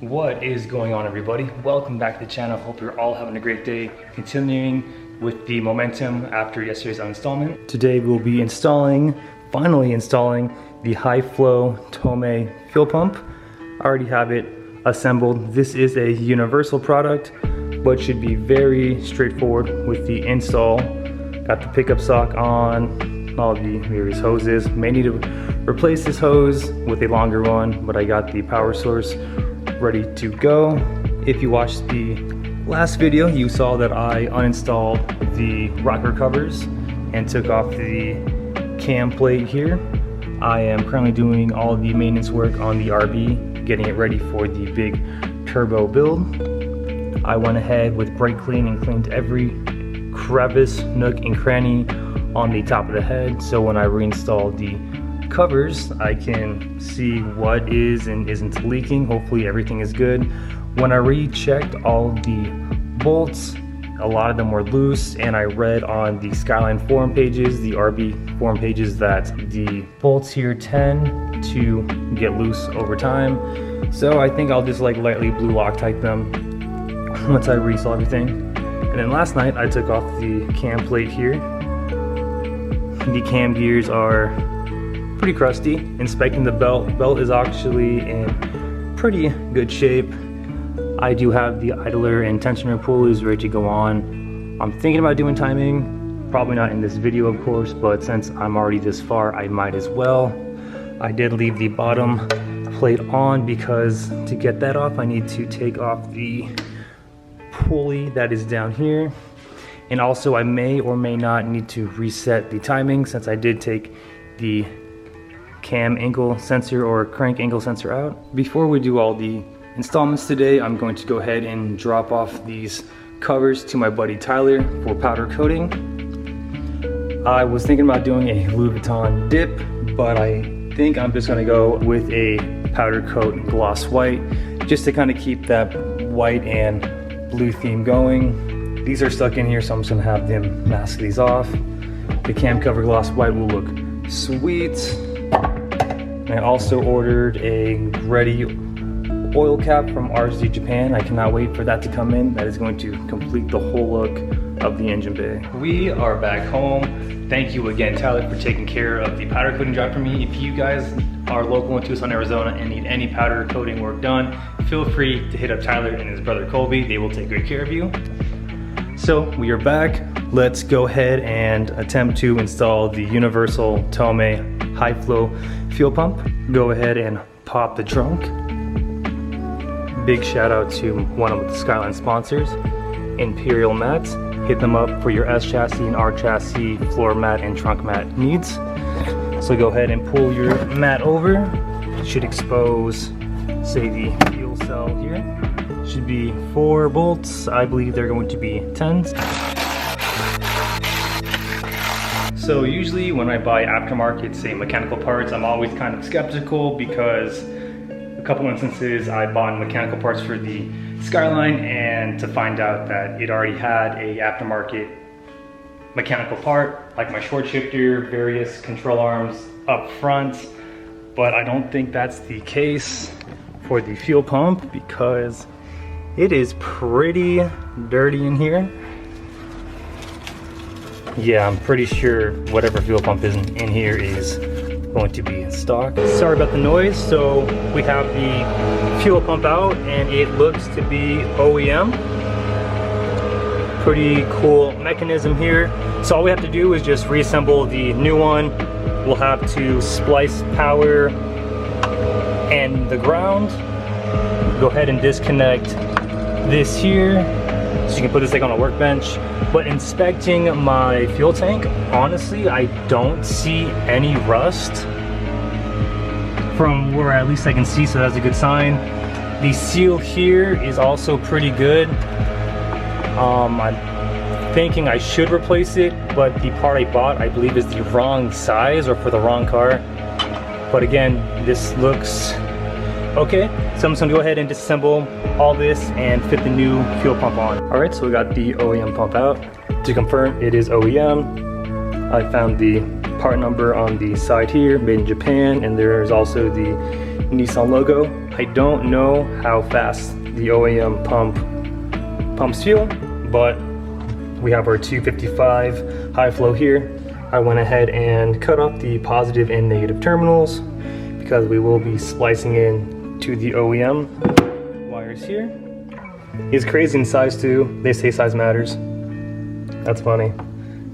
What is going on, everybody? Welcome back to the channel. Hope you're all having a great day. Continuing with the momentum after yesterday's installment. Today we'll be finally installing the high flow Tomei fuel pump. I already have it assembled. This is a universal product, but should be very straightforward with the install. Got the pickup sock on, all the various hoses. May need to replace this hose with a longer one, but I got the power source ready to go. If you watched the last video, you saw that I uninstalled the rocker covers and took off the cam plate here. I am currently doing all the maintenance work on the RB, getting it ready for the big turbo build. I went ahead with brake clean and cleaned every crevice, nook and cranny on the top of the head, so when I reinstall the covers, I can see what is and isn't leaking. Hopefully everything is good. When I rechecked all the bolts, a lot of them were loose, and I read on the Skyline forum pages, the RB forum pages, that the bolts here tend to get loose over time. So I think I'll just lightly blue Loctite them once I reinstall everything. And then last night I took off the cam plate here. The cam gears are pretty crusty. Inspecting the belt is actually in pretty good shape. I do have the idler and tensioner pulleys ready to go on. I'm thinking about doing timing, probably not in this video of course, but since I'm already this far, I might as well. I did leave the bottom plate on because to get that off I need to take off the pulley that is down here. And also I may or may not need to reset the timing since I did take the cam angle sensor or crank angle sensor out. Before we do all the installments today, I'm going to go ahead and drop off these covers to my buddy Tyler for powder coating. I was thinking about doing a Louis Vuitton dip, but I think I'm just going to go with a powder coat gloss white just to kind of keep that white and blue theme going. These are stuck in here, so I'm just going to have them mask these off. The cam cover gloss white will look sweet. I also ordered a ready oil cap from R32 Japan. I cannot wait for that to come in. That is going to complete the whole look of the engine bay. We are back home. Thank you again, Tyler, for taking care of the powder coating job for me. If you guys are local in Tucson, Arizona and need any powder coating work done, feel free to hit up Tyler and his brother Colby. They will take great care of you. So we are back. Let's go ahead and attempt to install the universal Tomei high flow fuel pump. Go ahead and pop the trunk. Big shout out to one of the Skyline sponsors, Imperial Mats. Hit them up for your S chassis and R chassis floor mat and trunk mat needs. So go ahead and pull your mat over. It should expose, say, the fuel cell here. Should be 4 bolts. I believe they're going to be 10s. So usually when I buy aftermarket, say mechanical parts, I'm always kind of skeptical because a couple instances I bought mechanical parts for the Skyline and to find out that it already had a aftermarket mechanical part, like my short shifter, various control arms up front. But I don't think that's the case for the fuel pump because it is pretty dirty in here. Yeah, I'm pretty sure whatever fuel pump is in here is going to be stock. Sorry about the noise. So we have the fuel pump out and it looks to be OEM. Pretty cool mechanism here. So all we have to do is just reassemble the new one. We'll have to splice power and the ground. Go ahead and disconnect this here so you can put this thing on a workbench. But inspecting my fuel tank, honestly, I don't see any rust from where at least I can see, so that's a good sign. The seal here is also pretty good. I'm thinking I should replace it, but the part I bought I believe is the wrong size or for the wrong car. But again, this looks okay. So I'm just gonna go ahead and disassemble all this and fit the new fuel pump on. All right, so we got the OEM pump out. To confirm, it is OEM. I found the part number on the side here, made in Japan, and there's also the Nissan logo. I don't know how fast the OEM pumps fuel, but we have our 255 high flow here. I went ahead and cut off the positive and negative terminals because we will be splicing in to the OEM wires here. He's crazy in size too. They say size matters. That's funny.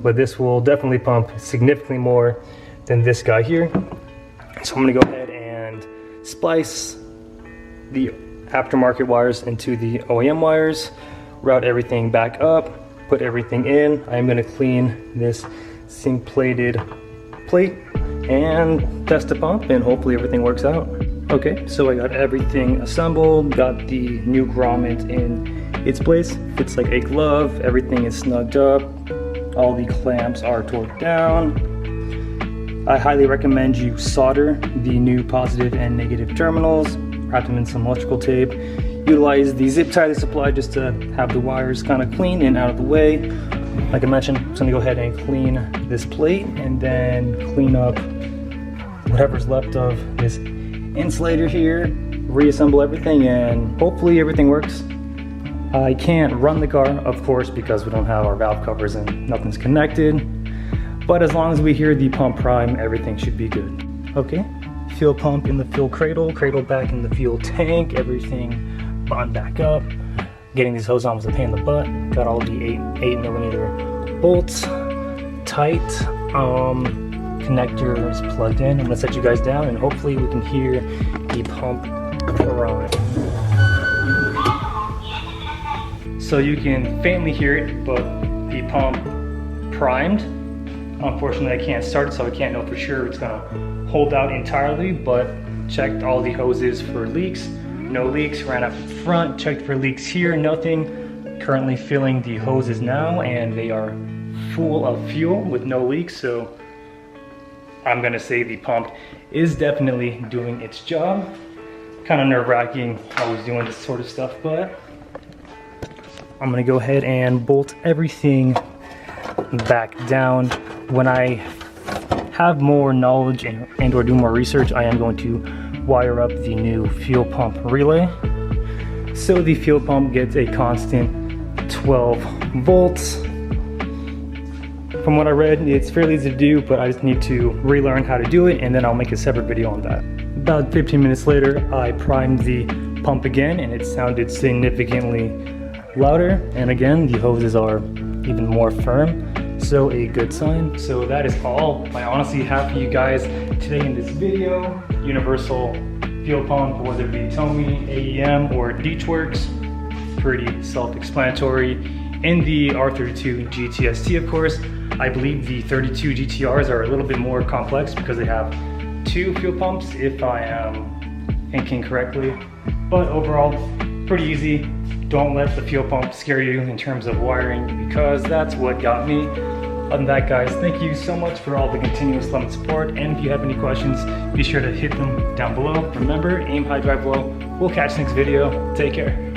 But this will definitely pump significantly more than this guy here. So I'm gonna go ahead and splice the aftermarket wires into the OEM wires, route everything back up, put everything in. I'm gonna clean this zinc plated plate and test the pump, and hopefully everything works out. Okay, so I got everything assembled, got the new grommet in its place, fits like a glove, everything is snugged up, all the clamps are torqued down. I highly recommend you solder the new positive and negative terminals, wrap them in some electrical tape, utilize the zip tie they supply just to have the wires kind of clean and out of the way. Like I mentioned, I'm just gonna go ahead and clean this plate and then clean up whatever's left of this insulator here, reassemble everything, and hopefully everything works. I can't run the car, of course, because we don't have our valve covers and nothing's connected. But as long as we hear the pump prime, everything should be good. Okay, fuel pump in the fuel cradle, cradle back in the fuel tank, everything bond back up. Getting these hose on was a pain in the butt. Got all the 8mm bolts tight. Connector is plugged in. I'm gonna set you guys down and hopefully we can hear the pump prime. So you can faintly hear it, but the pump primed. Unfortunately, I can't start it, so I can't know for sure it's gonna hold out entirely, but checked all the hoses for leaks. No leaks, ran up front, checked for leaks here, nothing. Currently filling the hoses now, and they are full of fuel with no leaks, so I'm gonna say the pump is definitely doing its job. Kind of nerve-wracking always doing this sort of stuff, but I'm gonna go ahead and bolt everything back down. When I have more knowledge and or do more research, I am going to wire up the new fuel pump relay. So the fuel pump gets a constant 12 volts. From what I read, it's fairly easy to do, but I just need to relearn how to do it, and then I'll make a separate video on that. About 15 minutes later, I primed the pump again, and it sounded significantly louder. And again, the hoses are even more firm, so a good sign. So that is all I honestly have for you guys today in this video. Universal fuel pump, whether it be Tomei, AEM, or Deechworks, pretty self-explanatory. In the R32 gtst, of course, I believe the 32 GTRs are a little bit more complex because they have 2 fuel pumps, if I am thinking correctly. But overall, pretty easy. Don't let the fuel pump scare you in terms of wiring, because that's what got me. Other than that, guys, thank you so much for all the continuous love and support. And if you have any questions, be sure to hit them down below. Remember, aim high, drive low. We'll catch you next video. Take care.